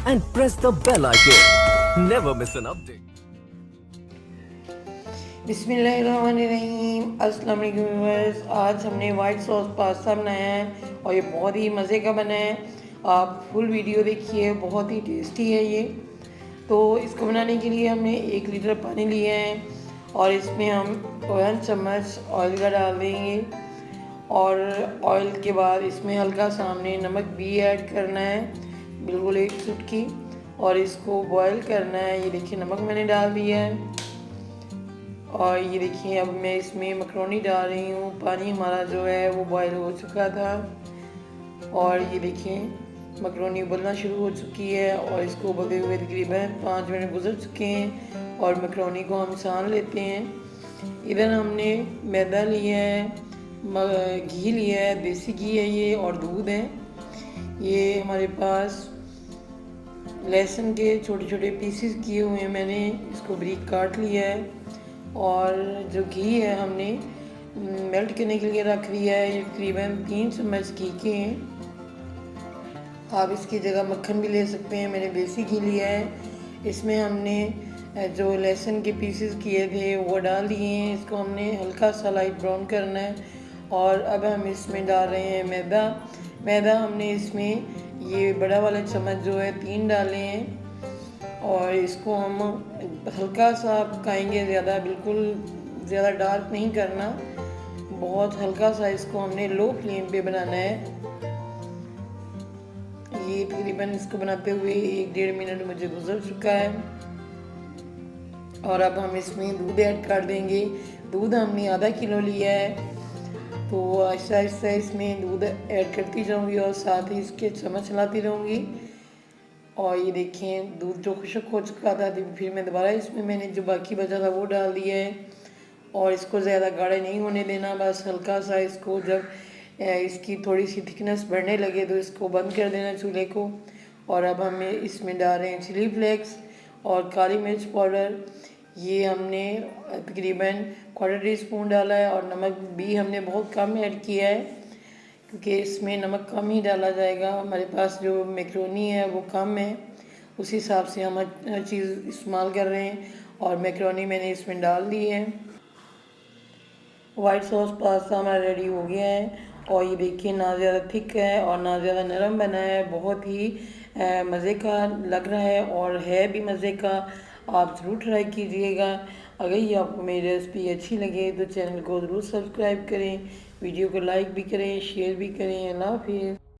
and press the bell icon. Never miss an update. बिस्मिल्लाहिर्रहमानिर्रहीम। अस्सलाम वालेकुम व्यूअर्स। आज हमने वाइट सॉस पास्ता बनाया है और ये बहुत ही मज़े का बना है। आप फुल वीडियो देखिए, बहुत ही टेस्टी है ये। तो इसको बनाने के लिए हमने 1 लीटर पानी लिया है और इसमें हम 1 चम्मच ऑयल का डाल देंगे और ऑयल के बाद इसमें हल्का सा हमने नमक भी ऐड करना है, बिल्कुल 1 चुटकी, और इसको बॉयल करना है। ये देखिए नमक मैंने डाल दिया है और ये देखिए अब मैं इसमें मकरोनी डाल रही हूँ। पानी हमारा जो है वो बॉयल हो चुका था और ये देखिए मकरोनी उबलना शुरू हो चुकी है और इसको उबलते हुए तकरीबन 5 मिनट गुजर चुके हैं और मकरोनी को हम छान लेते हैं। इधर हमने मैदा लिया है, घी लिया है, देसी घी है ये, और दूध है। ये हमारे पास लहसुन के छोटे छोटे पीसेस किए हुए हैं, मैंने इसको बारीक काट लिया है। और जो घी है हमने मेल्ट करने के लिए रख दिया है। ये तकरीबन 3 चम्मच घी के हैं। आप इसकी जगह मक्खन भी ले सकते हैं, मैंने देसी घी लिया है। इसमें हमने जो लहसुन के पीसेस किए थे वो डाल दिए हैं। इसको हमने हल्का सा लाइट ब्राउन करना है और अब हम इसमें डाल रहे हैं मैदा हमने इसमें ये बड़ा वाला चम्मच जो है 3 डाले हैं और इसको हम हल्का सा पकाएंगे, ज़्यादा बिल्कुल ज़्यादा डार्क नहीं करना, बहुत हल्का सा इसको हमने लो फ्लेम पे बनाना है। ये तकरीबन इसको बनाते हुए 1-1.5 मिनट मुझे गुजर चुका है और अब हम इसमें दूध ऐड कर देंगे। दूध हमने आधा किलो लिया है, तो आहिस्ता आहिस्ता इसमें दूध ऐड करती जाऊंगी और साथ ही इसके चम्मच चलाती रहूँगी। और ये देखें दूध जो खुश्क हो चुका था, तो फिर मैं दोबारा इसमें मैंने जो बाकी बचा था वो डाल दिया है और इसको ज़्यादा गाढ़ा नहीं होने देना, बस हल्का सा इसको जब इसकी थोड़ी सी थिकनेस बढ़ने लगे तो इसको बंद कर देना चूल्हे को। और अब हम इसमें डाल रहे हैं चिली फ्लेक्स और काली मिर्च पाउडर। ये हमने तकरीबन 1/4 टीस्पून डाला है और नमक भी हमने बहुत कम ऐड किया है क्योंकि इसमें नमक कम ही डाला जाएगा। हमारे पास जो मैक्रोनी है वो कम है, उस हिसाब से हम हर चीज़ इस्तेमाल कर रहे हैं। और मैक्रोनी मैंने इसमें डाल दी है। वाइट सॉस पास्ता हमारा रेडी हो गया है और ये देखिए ना ज़्यादा थिक है और ना ज़्यादा नरम बना है, बहुत ही मज़े का लग रहा है और है भी मज़े का। आप ज़रूर ट्राई कीजिएगा। अगर ये आपको मेरी रेसिपी अच्छी लगे तो चैनल को ज़रूर सब्सक्राइब करें, वीडियो को लाइक भी करें, शेयर भी करें। अल्लाह हाफिज़।